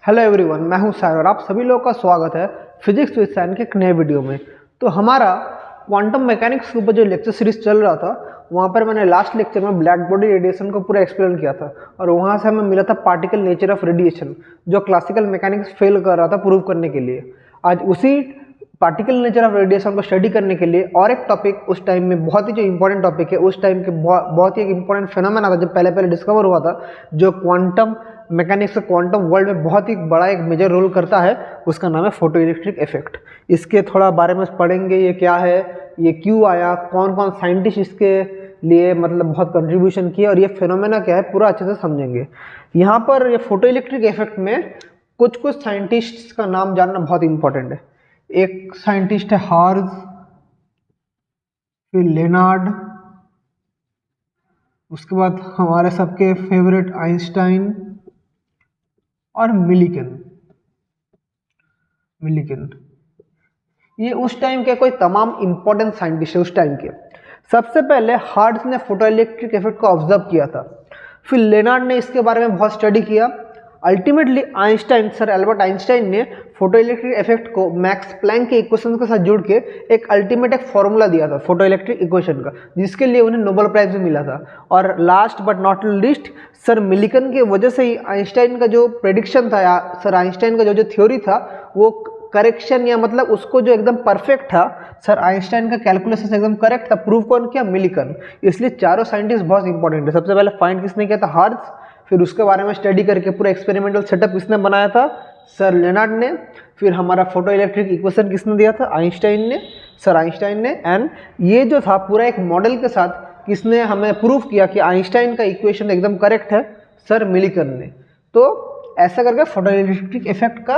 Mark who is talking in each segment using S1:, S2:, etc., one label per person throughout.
S1: Hello everyone, मैं हूं सायर और आप सभी लोगों का स्वागत है फिजिक्स विद साइन के एक नए वीडियो में। तो हमारा क्वांटम मैकेनिक्स के ऊपर जो लेक्चर सीरीज चल रहा था, वहां पर मैंने लास्ट लेक्चर में ब्लैक बॉडी रेडिएशन को पूरा एक्सप्लेन किया था और वहां से हमें मिला था पार्टिकल नेचर ऑफ रेडिएशन, जो क्लासिकल मैकेनिक्स फेल कर रहा था प्रूव करने के लिए। आज उसी पार्टिकल नेचर ऑफ रेडिएशन को स्टडी करने के लिए और एक टॉपिक उस टाइम में बहुत ही जो इंपॉर्टेंट टॉपिक है, उस टाइम के बहुत ही एक इंपॉर्टेंट फिनोमेना था जब पहले डिस्कवर हुआ था, जो क्वांटम मैकेनिक्स क्वांटम वर्ल्ड में बहुत ही बड़ा एक मेजर रोल करता है। उसका नाम है फोटो इलेक्ट्रिक इफेक्ट। इसके थोड़ा बारे में पढ़ेंगे, ये क्या है, ये क्यों आया, कौन कौन साइंटिस्ट इसके लिए मतलब बहुत कंट्रीब्यूशन किए और ये फिनोमेना क्या है, पूरा अच्छे से समझेंगे। यहाँ पर ये फोटो इलेक्ट्रिक इफेक्ट में कुछ साइंटिस्ट का नाम जानना बहुत इंपॉर्टेंट है। एक साइंटिस्ट है हार्ज, फिर लेनार्ड, उसके बाद हमारे सबके फेवरेट आइंस्टाइन और मिलिकन। ये उस टाइम के कोई तमाम इंपॉर्टेंट साइंटिस्ट है उस टाइम के। सबसे पहले हार्ट्स ने फोटो इलेक्ट्रिक इफेक्ट को ऑब्जर्व किया था, फिर लेनार्ड ने इसके बारे में बहुत स्टडी किया। Ultimately Einstein, sir Albert Einstein ने फोटो इलेक्ट्रिक इफेक्ट को मैक्स प्लैंक के इक्वेशन के साथ जोड़ के एक अल्टीमेट एक फॉर्मूला दिया था फोटो इलेक्ट्रिक इक्वेशन का, जिसके लिए उन्हें नोबेल प्राइज भी मिला था। और last but not least, sir Millikan की वजह से ही आइंस्टाइन का जो प्रेडिक्शन था या सर आइंस्टाइन का जो थ्योरी था वो करेक्शन या मतलब उसको जो एकदम परफेक्ट था, सर आइंस्टाइन का कैलकुलेशन एकदम करेक्ट था। प्रूव कौन किया? मिलिकन। इसलिए चारों साइंटिस्ट बहुत इंपॉर्टेंट है। सबसे पहले फाइंड किसने किया था? हार्ज। फिर उसके बारे में स्टडी करके पूरा एक्सपेरिमेंटल सेटअप किसने बनाया था? सर लेनार्ड ने। फिर हमारा फोटो इलेक्ट्रिक इक्वेशन किसने दिया था? आइंस्टाइन ने, सर आइंस्टाइन ने। एंड ये जो था पूरा एक मॉडल के साथ किसने हमें प्रूव किया कि आइंस्टाइन का इक्वेशन एकदम करेक्ट है? सर मिलिकन ने। तो ऐसा करके फोटो इलेक्ट्रिक इफेक्ट का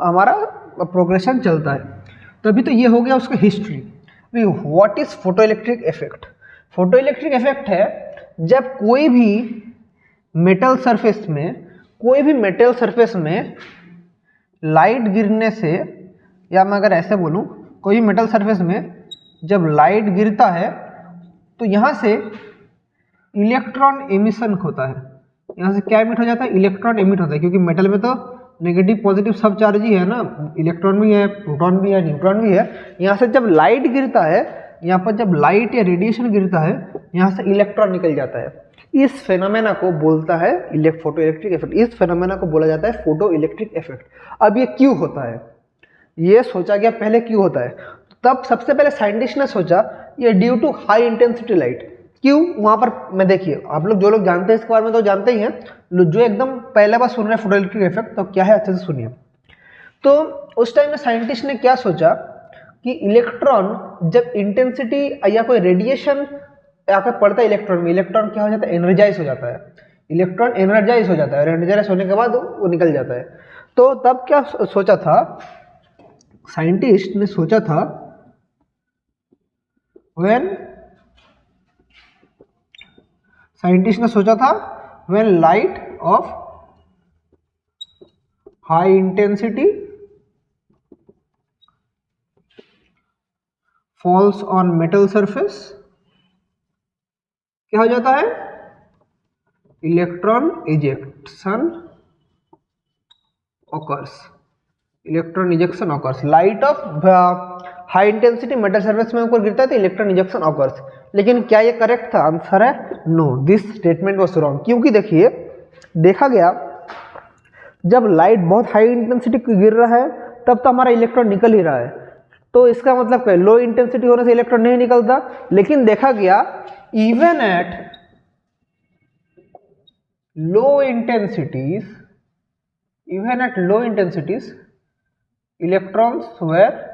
S1: हमारा प्रोग्रेशन चलता है। तो अभी तो ये हो गया उसका हिस्ट्री। अभी what is photo electric effect? Photo electric effect है जब कोई भी मेटल सरफेस में लाइट गिरने से, या मैं अगर ऐसे बोलूं, कोई भी मेटल सरफेस में जब लाइट गिरता है तो यहाँ से इलेक्ट्रॉन एमिशन होता है। यहाँ से क्या एमिट हो जाता है? इलेक्ट्रॉन एमिट होता है, क्योंकि मेटल में तो नेगेटिव पॉजिटिव सब चार्ज ही है ना, इलेक्ट्रॉन भी है, प्रोटॉन भी है, न्यूट्रॉन भी है। यहाँ से जब लाइट गिरता है, यहाँ पर जब लाइट या रेडिएशन गिरता है, यहाँ से इलेक्ट्रॉन निकल जाता है। इस फेनोमेना को बोलता है फोटो इलेक्ट्रिक इफेक्ट। इस फेनोमेना को बोला जाता है फोटो इलेक्ट्रिक इफेक्ट। अब ये क्यों होता है? ये सोचा गया पहले क्यों होता है। तब सबसे पहले साइंटिस्ट ने सोचा ये due to high intensity light. क्यों? वहां पर मैं देखिए, आप लोग जो लोग जानते हैं इसके बारे में तो जानते ही हैं, जो एकदम पहले बार सुन रहे हैं फोटो इलेक्ट्रिक इफेक्ट, तो क्या है अच्छे से सुनिए। तो उस टाइम में साइंटिस्ट ने क्या सोचा कि इलेक्ट्रॉन जब इंटेंसिटी या कोई रेडिएशन आकर पड़ता है इलेक्ट्रॉन में, इलेक्ट्रॉन क्या हो जाता है? एनर्जाइज हो जाता है। इलेक्ट्रॉन एनर्जाइज हो जाता है और एनर्जाइज होने के बाद वो निकल जाता है। तो तब क्या सोचा था साइंटिस्ट ने? सोचा था when light of high intensity falls on metal surface, क्या हो जाता है? Electron ejection occurs. Electron ejection occurs. Light of high intensity metal surface में ऊपर गिरता है तो इलेक्ट्रॉन इजेक्शन ऑकर्स। लेकिन क्या ये करेक्ट था? आंसर है no, this statement was wrong. क्योंकि देखिए, देखा गया जब लाइट बहुत हाई इंटेंसिटी गिर रहा है तब तो हमारा इलेक्ट्रॉन निकल ही रहा है, तो इसका मतलब क्या? लो इंटेंसिटी होने से इलेक्ट्रॉन नहीं निकलता। लेकिन देखा गया even at low intensities electrons were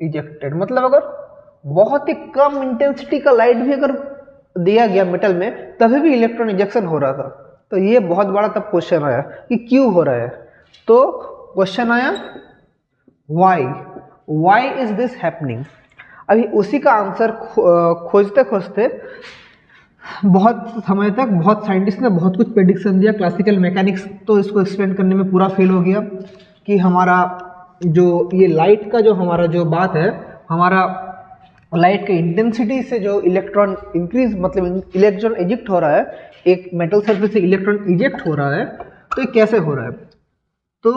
S1: ejected. मतलब अगर बहुत ही कम इंटेंसिटी का लाइट भी अगर दिया गया मेटल में, तभी भी इलेक्ट्रॉन इजेक्शन हो रहा था। तो ये बहुत बड़ा तब क्वेश्चन आया कि क्यों हो रहा है। तो क्वेश्चन आया व्हाई इज दिस हैपनिंग। अभी उसी का आंसर खोजते खोजते बहुत समय तक बहुत साइंटिस्ट ने बहुत कुछ प्रेडिक्शन दिया। क्लासिकल मैकेनिक्स तो इसको एक्सप्लेन करने में पूरा फेल हो गया कि हमारा जो ये लाइट का जो हमारा जो बात है, हमारा लाइट के इंटेंसिटी से जो इलेक्ट्रॉन इंक्रीज, मतलब इलेक्ट्रॉन इजेक्ट हो रहा है, एक मेटल सरफेस से इलेक्ट्रॉन इजेक्ट हो रहा है, तो ये कैसे हो रहा है? तो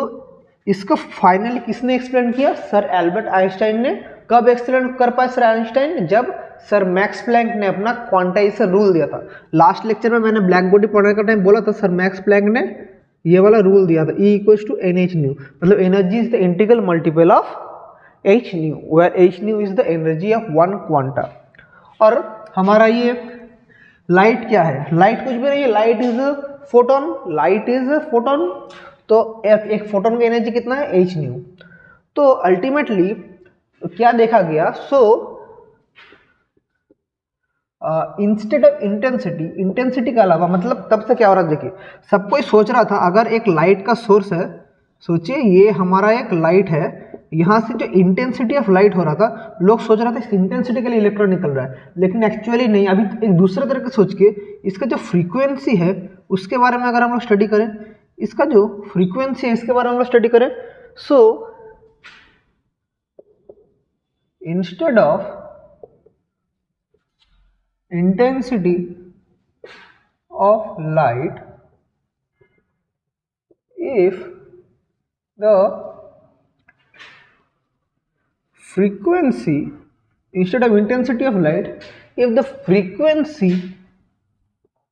S1: इसको फाइनली किसने एक्सप्लेन किया? सर एल्बर्ट आइंस्टाइन ने। कब एक्सप्लेन कर पाए सर आइंस्टाइन? जब सर मैक्स प्लैंक ने अपना क्वांटाइजेशन रूल दिया था। लास्ट लेक्चर में मैंने ब्लैक बॉडी पढ़ने का टाइम बोला था सर मैक्स प्लैंक ने ये वाला रूल दिया था, E = NH न्यू, मतलब energy is the integral multiple of H nu, where H nu is the energy of one quanta. और हमारा ये लाइट क्या है? लाइट कुछ भी नहीं है, light is photon, light is photon. तो एक फोटोन की एनर्जी कितना है? H new. तो अल्टीमेटली क्या देखा गया? सो इंस्टेड ऑफ इंटेंसिटी के अलावा, मतलब तब से क्या हो रहा है देखिए, सब कोई सोच रहा था अगर एक लाइट का सोर्स है, सोचिए ये हमारा एक लाइट है, यहाँ से जो इंटेंसिटी ऑफ लाइट हो रहा था, लोग सोच रहा था इस इंटेंसिटी के लिए इलेक्ट्रॉन निकल रहा है, लेकिन एक्चुअली नहीं। अभी एक दूसरे तरह के सोच के इसका जो फ्रीक्वेंसी है उसके बारे में अगर हम लोग स्टडी करें, इसका जो फ्रीक्वेंसी है इसके बारे में हम लोग स्टडी करें, so instead of intensity of light, if the frequency, instead of intensity of light, if the frequency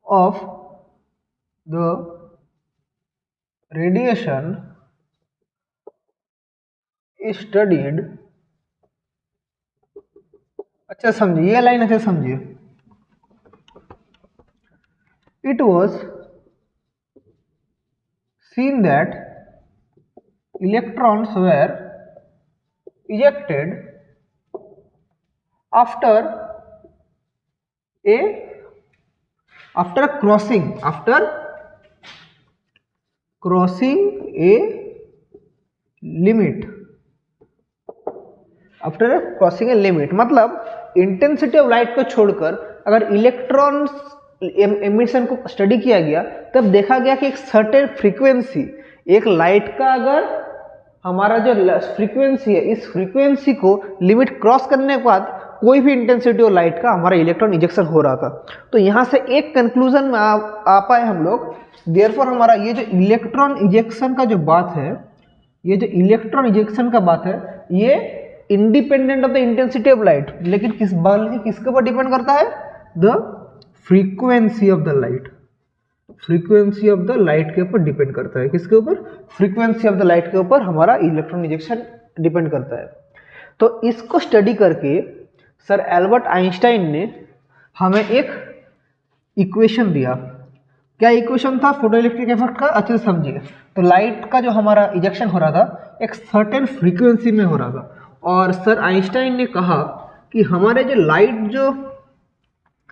S1: of the radiation is studied, अच्छा समझिए ये लाइन, अच्छा समझिए, it was seen that electrons were ejected after crossing a limit, after crossing a limit. मतलब intensity of light को छोड़कर अगर electrons emission को स्टडी किया गया तब देखा गया कि एक सर्टेन फ्रीक्वेंसी, एक लाइट का अगर हमारा जो फ्रीक्वेंसी है, इस फ्रीक्वेंसी को लिमिट क्रॉस करने के बाद कोई भी इंटेंसिटी ऑफ लाइट का हमारा इलेक्ट्रॉन इंजेक्शन हो रहा था। तो यहाँ से एक कंक्लूजन में आ पाए हम लोग, देयरफॉर हमारा ये जो इलेक्ट्रॉन इंजेक्शन का जो बात है, ये जो इलेक्ट्रॉन इंजेक्शन का बात है, ये independent of the intensity of light, लेकिन किसके ऊपर डिपेंड करता है? The frequency of the light, frequency of the light के ऊपर डिपेंड करता है। किसके ऊपर? फ्रीक्वेंसी ऑफ द लाइट के ऊपर हमारा इलेक्ट्रॉन इंजेक्शन डिपेंड करता है। तो इसको स्टडी करके सर एल्बर्ट आइंस्टाइन ने हमें एक इक्वेशन दिया। क्या इक्वेशन था फोटोइलेक्ट्रिक इफेक्ट का? अच्छे से समझिए। तो लाइट का जो हमारा इजेक्शन हो रहा था एक सर्टेन फ्रीक्वेंसी में हो रहा था, और सर आइंस्टाइन ने कहा कि हमारे जो लाइट, जो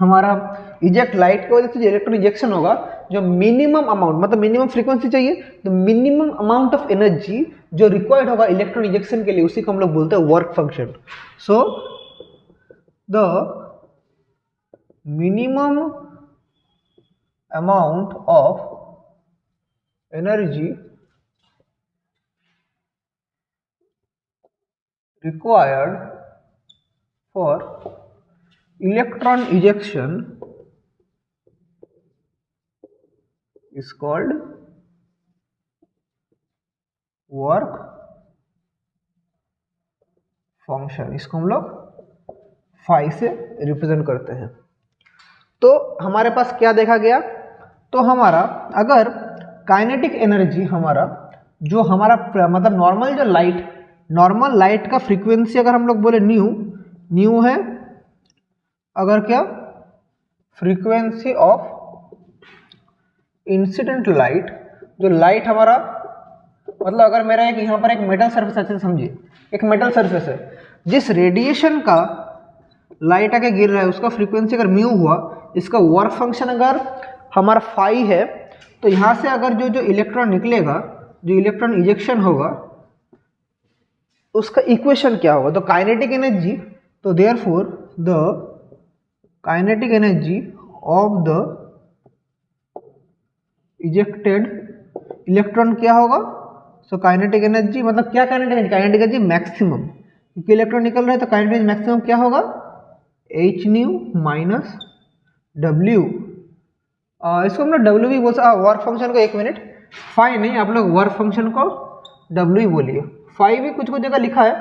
S1: हमारा इजेक्ट लाइट की वजह से जो इलेक्ट्रॉन इंजेक्शन होगा, जो मिनिमम अमाउंट, मतलब मिनिमम फ्रीक्वेंसी चाहिए, तो मिनिमम अमाउंट ऑफ एनर्जी जो रिक्वायर्ड होगा इलेक्ट्रॉन इंजेक्शन के लिए, उसी को हम लोग बोलते हैं work function. So the minimum amount of energy required for electron ejection is called work function। इसको हम लोग phi से रिप्रेजेंट करते हैं। तो हमारे पास क्या देखा गया? तो हमारा अगर काइनेटिक एनर्जी, हमारा जो हमारा मतलब नॉर्मल लाइट का फ्रीक्वेंसी अगर हम लोग बोले न्यू है, अगर क्या फ्रीक्वेंसी ऑफ इंसिडेंट लाइट, जो लाइट हमारा, मतलब अगर मेरा एक यहाँ पर एक मेटल सरफेस, अच्छे से समझिए, एक मेटल सरफेस है, जिस रेडिएशन का लाइट आके गिर रहा है उसका फ्रीक्वेंसी अगर म्यू हुआ, इसका वर्क फंक्शन अगर हमारा फाई है, तो यहाँ से अगर जो इलेक्ट्रॉन निकलेगा, जो इलेक्ट्रॉन इंजेक्शन होगा, उसका इक्वेशन क्या होगा? तो काइनेटिक एनर्जी, तो therefore the kinetic energy of the ejected electron क्या होगा? सो काइनेटिक एनर्जी, मतलब क्या काइनेटिक एनर्जी? मैक्सिमम, क्योंकि इलेक्ट्रॉन निकल रहा है तो काइनेटिक एनर्जी मैक्सिमम क्या होगा? H new minus W। इसको हम लोग W भी बोल सकते हैं। वर्क फंक्शन को, एक मिनट, फाई नहीं, आप लोग वर्क फंक्शन को डब्ल्यू ही बोलिए, फाइव भी कुछ कुछ जगह लिखा है,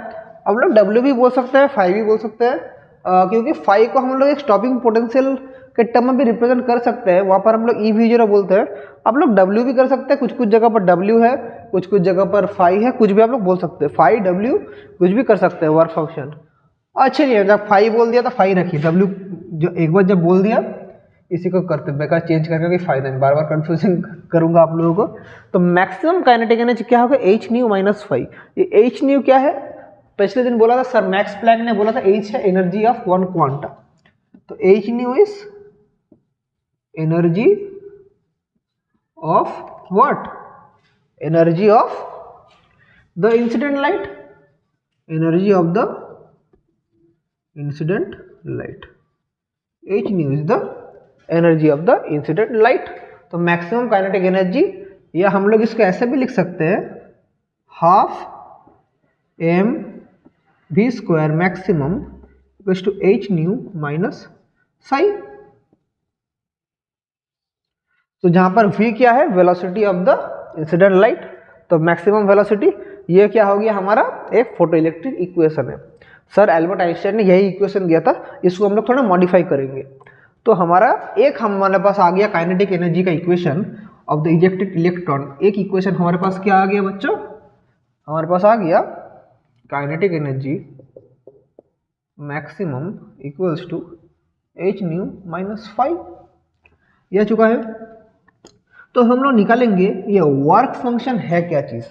S1: अब लोग डब्ल्यू भी बोल सकते हैं, फाइव भी बोल सकते हैं, क्योंकि फाइव को हम लोग एक स्टॉपिंग पोटेंशियल के टर्म में भी रिप्रेजेंट कर सकते हैं, वहाँ पर हम लोग EV0 बोलते हैं। आप लोग डब्ल्यू भी कर सकते हैं, कुछ कुछ जगह पर डब्ल्यू है, कुछ कुछ जगह पर फाइव है, कुछ भी आप लोग बोल सकते हैं, फाइव डब्ल्यू कुछ भी कर सकते हैं वर्क फंक्शन। अच्छा नहीं है, जब फाइव बोल दिया तो फाइव रखिए, डब्ल्यू जो एक बार जब बोल दिया इसी को करते, बेकार चेंज करके कोई फायदा नहीं, बार बार कंफ्यूजिंग करूंगा आप लोगों को। तो मैक्सिमम काइनेटिक एनर्जी क्या होगा, एच न्यू माइनस फाइव। ये एच न्यू क्या है, पिछले दिन बोला था सर मैक्स प्लैंक ने बोला था एच है एनर्जी ऑफ वन क्वांटा, तो h nu is energy of what, energy of the incident light, energy of the incident light, h nu is the energy of the incident light. तो maximum kinetic energy, या हम लोग इसको ऐसे भी लिख सकते हैं, half m v square maximum equals to h nu minus psi. तो जहां पर v क्या है, velocity of the incident light, तो मैक्सिमम वेलोसिटी, ये क्या हो गया हमारा एक फोटो इलेक्ट्रिक इक्वेशन है। सर एल्बर्ट आइंस्टाइन ने यही इक्वेशन दिया था, इसको हम लोग थोड़ा मॉडिफाई करेंगे। तो हमारा एक हमारे पास आ गया काइनेटिक एनर्जी का equation of the ejected electron. एक इक्वेशन हमारे पास क्या आ गया बच्चों, हमारे पास आ गया kinetic energy maximum equals to h nu minus five, यह चुका है। तो हम लोग निकालेंगे ये वर्क फंक्शन है क्या चीज,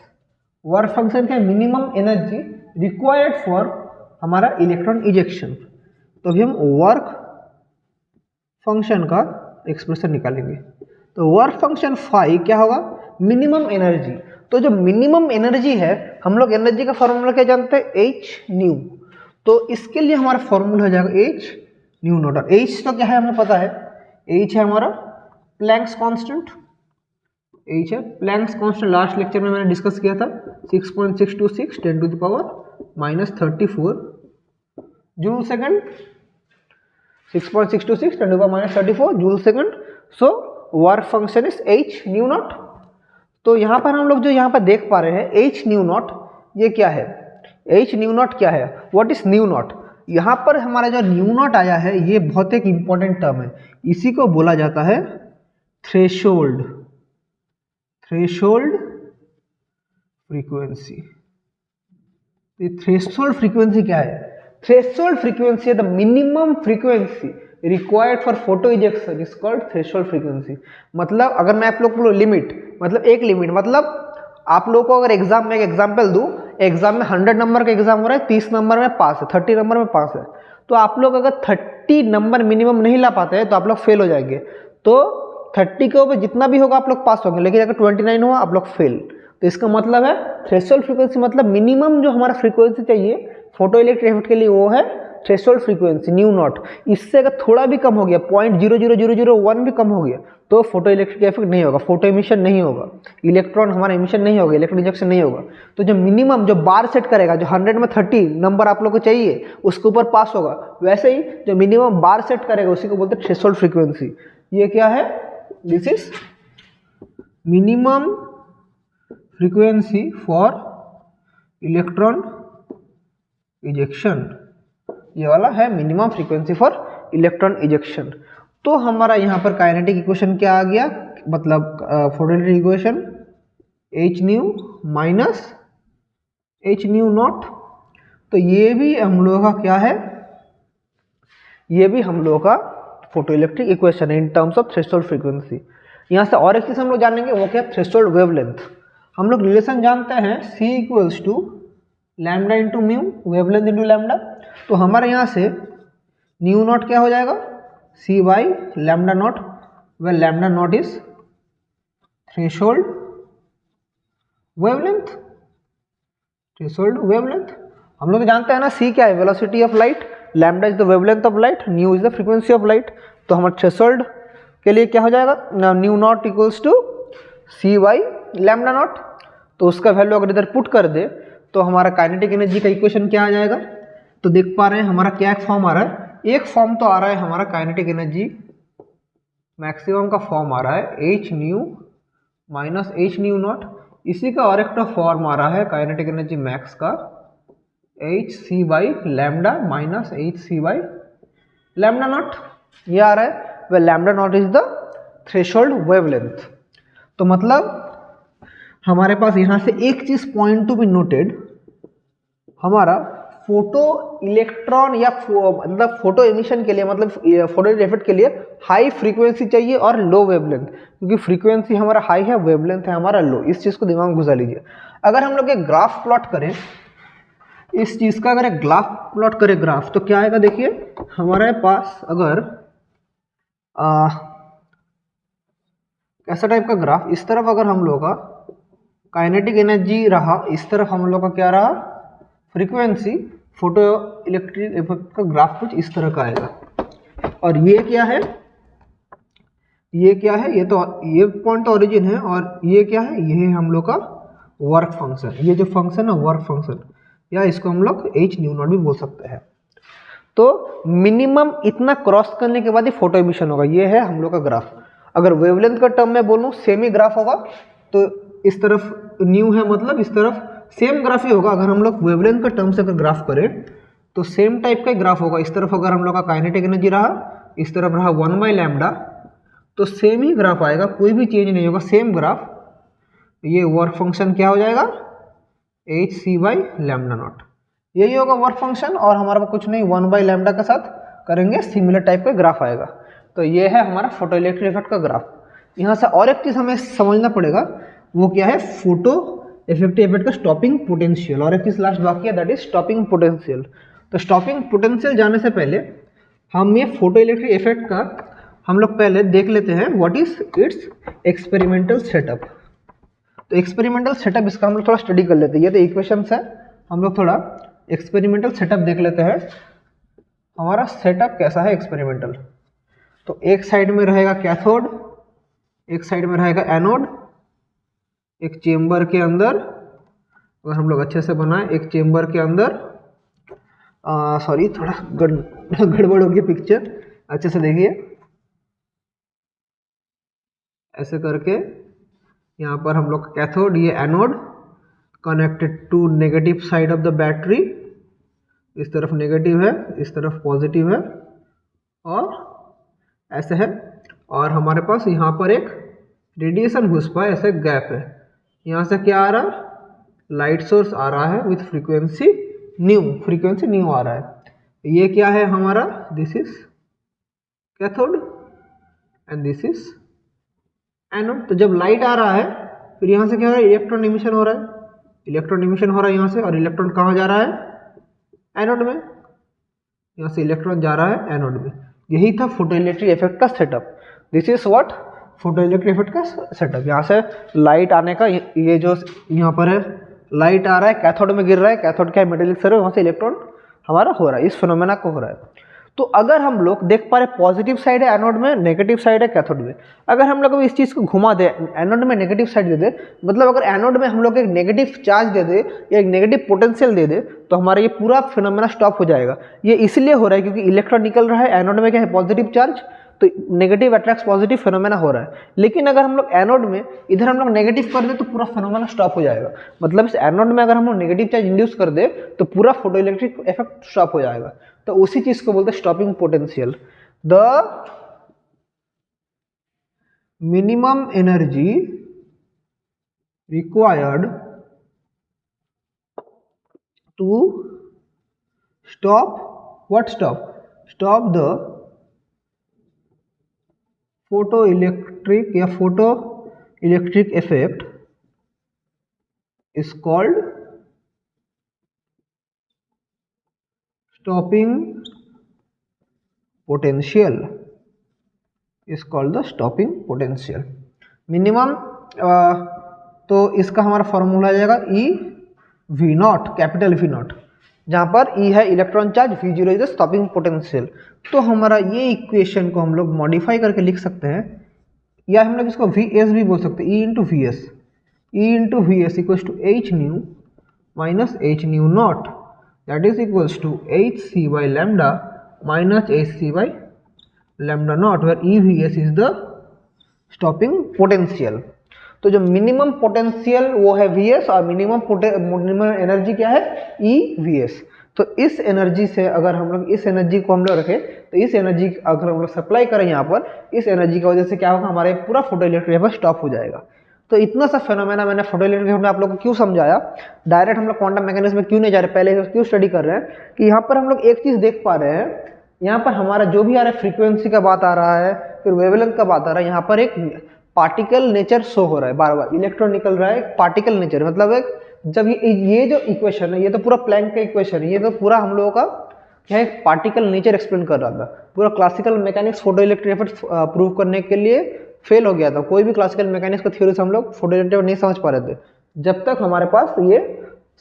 S1: वर्क फंक्शन क्या, मिनिमम एनर्जी रिक्वायर्ड फॉर हमारा इलेक्ट्रॉन इजेक्शन। तो अभी हम वर्क फंक्शन का एक्सप्रेशन निकालेंगे। तो वर्क फंक्शन फाइव क्या होगा, मिनिमम एनर्जी। तो जो मिनिमम एनर्जी है, हम लोग एनर्जी का फॉर्मूला क्या जानते हैं, एच न्यू। तो इसके लिए हमारा फॉर्मूला हो जाएगा एच न्यू नॉट। और एच तो क्या है हमें पता है, एच है हमारा प्लैंक्स कांस्टेंट, एच है प्लैंक्स कांस्टेंट, लास्ट लेक्चर में मैंने डिस्कस किया था 6.626 10 to the power -34 joule second, 6.626 10 to the power -34 joule second. So work function is h nu naught. तो यहाँ पर हम लोग जो यहाँ पर देख पा रहे हैं एच न्यू नॉट, ये क्या है, एच न्यू नॉट क्या है, व्हाट इज न्यू नॉट। यहाँ पर हमारा जो न्यू नॉट आया है ये बहुत एक इंपॉर्टेंट टर्म है, इसी को बोला जाता है threshold, threshold frequency. Threshold frequency क्या है, threshold frequency the minimum frequency required for photo ejection is called threshold frequency. मतलब अगर मैं आप लोग को लिमिट, मतलब एक लिमिट, मतलब आप लोगों को अगर एग्जाम में एक एग्जाम्पल दूं, एग्जाम में 100 नंबर का एग्जाम हो रहा है, 30 नंबर में पास है, 30 नंबर में पास है, तो आप लोग अगर 30 नंबर मिनिमम नहीं ला पाते हैं तो आप लोग फेल हो जाएंगे। तो 30 के ऊपर जितना भी होगा आप लोग पास होंगे, लेकिन अगर 29 हुआ आप लोग फेल। तो इसका मतलब है थ्रेशोल्ड फ्रीक्वेंसी, मतलब मिनिमम जो हमारा फ्रीक्वेंसी चाहिए फोटो इलेक्ट्रिक इफेक्ट के लिए वो है थ्रेशोल्ड फ्रीक्वेंसी न्यू नॉट। इससे अगर थोड़ा भी कम हो गया, 0.00001 भी कम हो गया तो फोटो इलेक्ट्रिक इफेक्ट नहीं होगा, फोटो एमिशन नहीं होगा, इलेक्ट्रॉन हमारा एमिशन नहीं होगा, इलेक्ट्रॉन इंजेक्शन नहीं होगा। तो जो मिनिमम जो बार सेट करेगा, जो 100 में 30 नंबर आप लोग को चाहिए उसके ऊपर पास होगा, वैसे ही जो मिनिमम बार सेट करेगा उसी को बोलते हैं थ्रेशोल्ड फ्रीक्वेंसी। ये क्या है, this is minimum frequency for electron ejection, ये वाला है minimum frequency for electron ejection. तो हमारा यहाँ पर काइनेटिक इक्वेशन क्या आ गया, मतलब photo electric equation H nu minus h nu naught. तो ये भी हम लोगों का क्या है, ये भी हम लोगों का फोटो इलेक्ट्रिक इक्वेशन है in terms of threshold frequency. यहाँ से और एक चीज हम लोग जानेंगे, वो क्या, थ्रेशोल्ड वेवलेंथ। हम लोग रिलेशन जानते हैं C equals to lambda into mu, wavelength into lambda. तो हमारे यहाँ से न्यू नॉट क्या हो जाएगा, C by lambda naught, where lambda naught is threshold wavelength, threshold wavelength. हम लोग जानते हैं ना C क्या है, velocity of light, lambda is the wavelength of light, nu is the frequency of light. तो हमारा थ्रेशोल्ड के लिए क्या हो जाएगा, nu naught equals to C by lambda naught. तो उसका वैल्यू अगर इधर पुट कर दे तो हमारा काइनेटिक एनर्जी का इक्वेशन क्या आ जाएगा। तो देख पा रहे हैं हमारा क्या एक फॉर्म आ रहा है, एक फॉर्म तो आ रहा है हमारा काइनेटिक एनर्जी मैक्सिमम का फॉर्म आ रहा है H nu minus h nu not, इसी का और एक फॉर्म आ रहा है काइनेटिक एनर्जी मैक्स का hc by lambda minus hc by lambda not, ये आ रहा है। वह lambda naught is the threshold wavelength. तो मतलब हमारे पास यहाँ से एक चीज पॉइंट टू बी नोटेड, हमारा फोटो इलेक्ट्रॉन या मतलब फोटो एमिशन के लिए, मतलब फोटो इफेक्ट के लिए हाई फ्रीक्वेंसी चाहिए और लो वेवलेंथ, क्योंकि फ्रीक्वेंसी हमारा हाई है, वेवलेंथ है हमारा लो। इस चीज को दिमाग में घुसा लीजिए। अगर हम लोग एक ग्राफ प्लॉट करें इस चीज का, अगर एक ग्राफ प्लॉट करें ग्राफ, तो क्या आएगा देखिए, हमारे पास अगर ऐसा टाइप का ग्राफ, इस तरफ अगर हम लोग का काइनेटिक एनर्जी रहा, इस तरफ हम लोग का क्या रहा, फ्रीक्वेंसी, फोटो इलेक्ट्रिक इफेक्ट का ग्राफ कुछ इस तरह का आएगा। और ये क्या है, ये क्या है, ये तो ये पॉइंट ओरिजिन है, और ये क्या है, ये है हम लोग का वर्क फंक्शन। ये जो फंक्शन है वर्क फंक्शन, या इसको हम लोग h न्यू नॉट भी बोल सकते हैं। तो मिनिमम इतना क्रॉस करने के बाद ही फोटो एमिशन होगा। ये है हम लोग का ग्राफ। अगर वेवलेंथ का टर्म में बोलूँ सेम ही ग्राफ होगा, तो इस तरफ न्यू है मतलब इस तरफ सेम ग्राफ ही होगा। अगर हम लोग वेवलेंथ का टर्म से अगर ग्राफ करें तो सेम टाइप का ग्राफ होगा। इस तरफ अगर हम लोग का काइनेटिक एनर्जी रहा, इस तरफ रहा 1 बाई लैम्डा, तो सेम ही ग्राफ आएगा, कोई भी चेंज नहीं होगा, सेम ग्राफ। ये वर्क फंक्शन क्या हो जाएगा, h c by lambda naught, यही होगा वर्क फंक्शन। और हमारा कुछ नहीं, 1 बाई लैम्डा के साथ करेंगे सिमिलर टाइप का ग्राफ आएगा। तो ये है हमारा फोटो इलेक्ट्रिक इफेक्ट का ग्राफ। यहाँ से और एक चीज़ हमें समझना पड़ेगा, वो क्या है, फोटो इफेक्टिव इफेक्ट का स्टॉपिंग पोटेंशियल। और एक चीज़ लास्ट बाकी है, दैट इज स्टॉपिंग पोटेंशियल। तो स्टॉपिंग पोटेंशियल जाने से पहले हम ये फोटो इलेक्ट्रिक इफेक्ट का हम लोग पहले देख लेते हैं what is it's experimental setup. तो एक्सपेरिमेंटल सेटअप इसका हम लोग थोड़ा स्टडी कर लेते हैं। ये तो इक्वेशंस है, हम लोग थोड़ा एक्सपेरिमेंटल सेटअप देख लेते हैं, हमारा सेटअप कैसा है एक्सपेरिमेंटल। तो एक साइड में रहेगा कैथोड, एक साइड में रहेगा एनोड। एक चेम्बर के अंदर, अगर हम लोग अच्छे से बनाए, एक चेम्बर के अंदर, सॉरी थोड़ा गड़बड़ हो गई पिक्चर, अच्छे से देखिए, ऐसे करके यहाँ पर हम लोग कैथोड, ये anode, connected to negative side of the battery. इस तरफ नेगेटिव है, इस तरफ पॉजिटिव है, और ऐसे है। और हमारे पास यहाँ पर एक रेडिएशन घुस पाए, ऐसे गैप है। यहाँ से क्या आ रहा है, लाइट सोर्स आ रहा है विथ फ्रीक्वेंसी न्यू आ रहा है। ये क्या है हमारा, this is cathode and this is anode. तो जब लाइट आ रहा है, फिर यहाँ से क्या हो रहा है, इलेक्ट्रॉन इमिशन हो रहा है, यहाँ से। और इलेक्ट्रॉन कहाँ जा रहा है, एनोड में। यहाँ से इलेक्ट्रॉन जा रहा है एनोड में। यही था फोटो इलेक्ट्रिक इफेक्ट का setup. This is what photo electric effect का सेटअप। यहाँ से लाइट आने का, ये जो यहाँ पर है लाइट आ रहा है, कैथोड में गिर रहा है, कैथोड क्या है, मेटेलिक सर, वहाँ से इलेक्ट्रॉन हमारा हो रहा है, इस फिनोमेना को हो रहा है। तो अगर हम लोग देख पा रहे पॉजिटिव साइड है एनोड में, नेगेटिव साइड है कैथोड में। अगर हम लोग इस चीज़ को घुमा दे, एनोड में नेगेटिव साइड दे दे, मतलब अगर एनोड में हम लोग एक नेगेटिव चार्ज दे दे या एक नेगेटिव पोटेंशियल दे दे, तो हमारा ये पूरा फिनोमेना स्टॉप हो जाएगा। ये इसलिए हो रहा है क्योंकि इलेक्ट्रॉन निकल रहा है, एनोड में क्या है, पॉजिटिव चार्ज, तो नेगेटिव अट्रैक्ट्स पॉजिटिव फिनोमेना हो रहा है। लेकिन अगर हम लोग एनोड में इधर हम लोग नेगेटिव कर दे तो पूरा फिनोमेना स्टॉप हो जाएगा। मतलब इस एनोड में अगर हम लोग नेगेटिव चार्ज इंड्यूस कर दे तो पूरा फोटो इलेक्ट्रिक इफेक्ट स्टॉप हो जाएगा। तो उसी चीज को बोलते हैं stopping potential. The minimum energy required to stop the photo electric effect is called stopping potential, minimum. तो इसका हमारा फॉर्मूला आ जाएगा e v naught, capital v naught, जहाँ पर ई है electron charge, v zero is the stopping potential. तो हमारा ये इक्वेशन को हम लोग मॉडिफाई करके लिख सकते हैं, या हम लोग इसको वी एस भी बोल सकते हैं, e into v s, equals to h nu minus h nu naught, that is equals to h c by lambda minus h c by lambda naught, where e v s is the stopping potential. तो जो minimum potential वो है Vs और minimum energy क्या है EVs। तो इस energy से अगर हम लोग इस एनर्जी को हम लोग रखें तो इस एनर्जी अगर हम लोग सप्लाई करें यहाँ पर, इस एनर्जी की वजह से क्या होगा, हमारे पूरा फोटो इलेक्ट्रिक यहाँ पर स्टॉप हो जाएगा। तो इतना सा फेनोमेना मैंने फोटो इलेक्ट्रिक में आप लोगों को क्यों समझाया, डायरेक्ट हम लोग क्वांटम मैकेनिक्स में क्यों नहीं जा रहे, पहले क्यों स्टडी कर रहे हैं कि यहाँ पर हम लोग एक चीज़ देख पा रहे हैं, यहाँ पर हमारा जो भी आ रहा है फ्रीक्वेंसी का बात आ रहा है, फिर वेवलेंथ का बात आ रहा है, यहाँ पर एक पार्टिकल नेचर शो हो रहा है, बार बार इलेक्ट्रॉन निकल रहा है, पार्टिकल नेचर मतलब एक, जब ये जो इक्वेशन है ये तो पूरा प्लैंक का इक्वेशन है, ये तो पूरा हम लोगों का क्या है पार्टिकल नेचर एक्सप्लेन कर रहा था। पूरा classical mechanics photo electric effect prove करने के लिए फेल हो गया था, कोई भी क्लासिकल मैकेनिक्स का थ्योरी से हम लोग फोटो इलेक्ट्रिक नहीं समझ पा रहे थे जब तक हमारे पास ये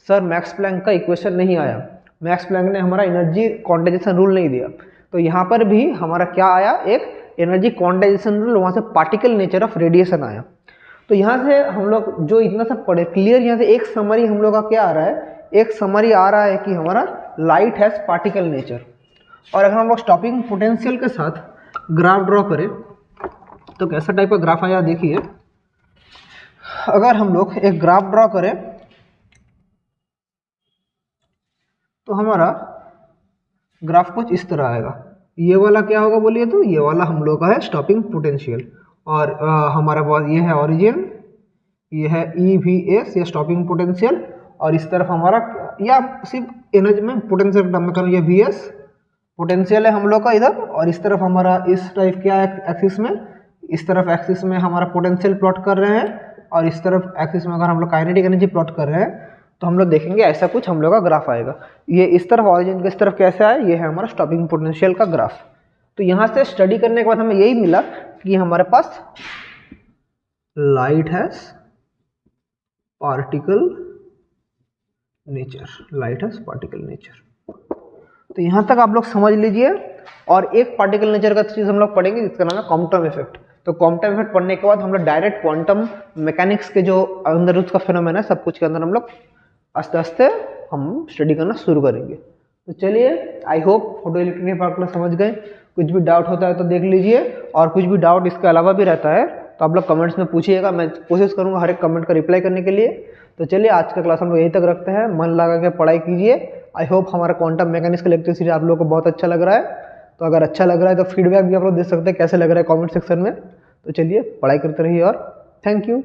S1: सर मैक्स प्लैंक का इक्वेशन नहीं आया, मैक्स प्लैंक ने हमारा एनर्जी क्वांटाइजेशन रूल नहीं दिया। तो यहाँ पर भी हमारा क्या आया, एक एनर्जी क्वांटाइजेशन रूल, वहाँ से पार्टिकल नेचर ऑफ रेडिएशन आया। तो यहाँ से हम लोग जो इतना सा पढ़े क्लियर, यहाँ से एक समरी हम लोग का क्या आ रहा है, एक समरी आ रहा है कि हमारा लाइट हैज़ पार्टिकल नेचर। और अगर हम लोग स्टॉपिंग पोटेंशियल के साथ ग्राफ ड्रॉ करें तो कैसा टाइप का ग्राफ आया देखिए। अगर हम लोग एक ग्राफ ड्रॉ करें तो हमारा ग्राफ कुछ इस तरह आएगा। ये वाला क्या होगा बोलिए, तो ये वाला हम लोग का है स्टॉपिंग पोटेंशियल, और हमारा पास ये है ओरिजिन, ये है EVS या स्टॉपिंग पोटेंशियल, और इस तरफ हमारा या सिर्फ एनर्जी में पोटेंशियल टर्म में करूँ, ये VS पोटेंशियल है हम लोग का इधर, और इस तरफ हमारा इस टाइप क्या है एक्सिस में, इस तरफ एक्सिस में हमारा पोटेंशियल प्लॉट कर रहे हैं, और इस तरफ एक्सिस में अगर हम लोग काइनेटिक एनर्जी प्लॉट कर रहे हैं तो हम लोग देखेंगे ऐसा कुछ हम लोग का ग्राफ आएगा। ये इस तरफ ऑरिजिन के इस तरफ कैसे आया, ये है हमारा स्टॉपिंग पोटेंशियल का ग्राफ। तो यहाँ से स्टडी करने के बाद हमें यही मिला कि हमारे पास light has particle nature, light has particle nature. तो यहाँ तक आप लोग समझ लीजिए। और एक पार्टिकल नेचर का चीज़ हम लोग पढ़ेंगे जिसका नाम है क्वांटम इफेक्ट। तो क्वांटम इफेक्ट पढ़ने के बाद हम लोग डायरेक्ट क्वांटम मैकेनिक्स के जो अंदर उसका फिनोमेना है सब कुछ के अंदर हम लोग आस्ते आस्ते हम स्टडी करना शुरू करेंगे। तो चलिए, I hope photo electric part समझ गए। कुछ भी डाउट होता है तो देख लीजिए, और कुछ भी डाउट इसके अलावा भी रहता है तो आप लोग कमेंट्स में पूछिएगा, मैं कोशिश करूँगा हर एक कमेंट का रिप्लाई करने के लिए। तो चलिए, आज का क्लास हम लोग यहीं तक रखते हैं। मन लगा के पढ़ाई कीजिए। आई होप हमारा क्वांटम मैकेनिक्स का लेक्चर सीरीज आप लोगों को बहुत अच्छा लग रहा है। तो अगर अच्छा लग रहा है तो फीडबैक भी आप लोग दे सकते हैं कैसे लग रहा है कमेंट सेक्शन में। तो चलिए, पढ़ाई करते रहिए और थैंक यू।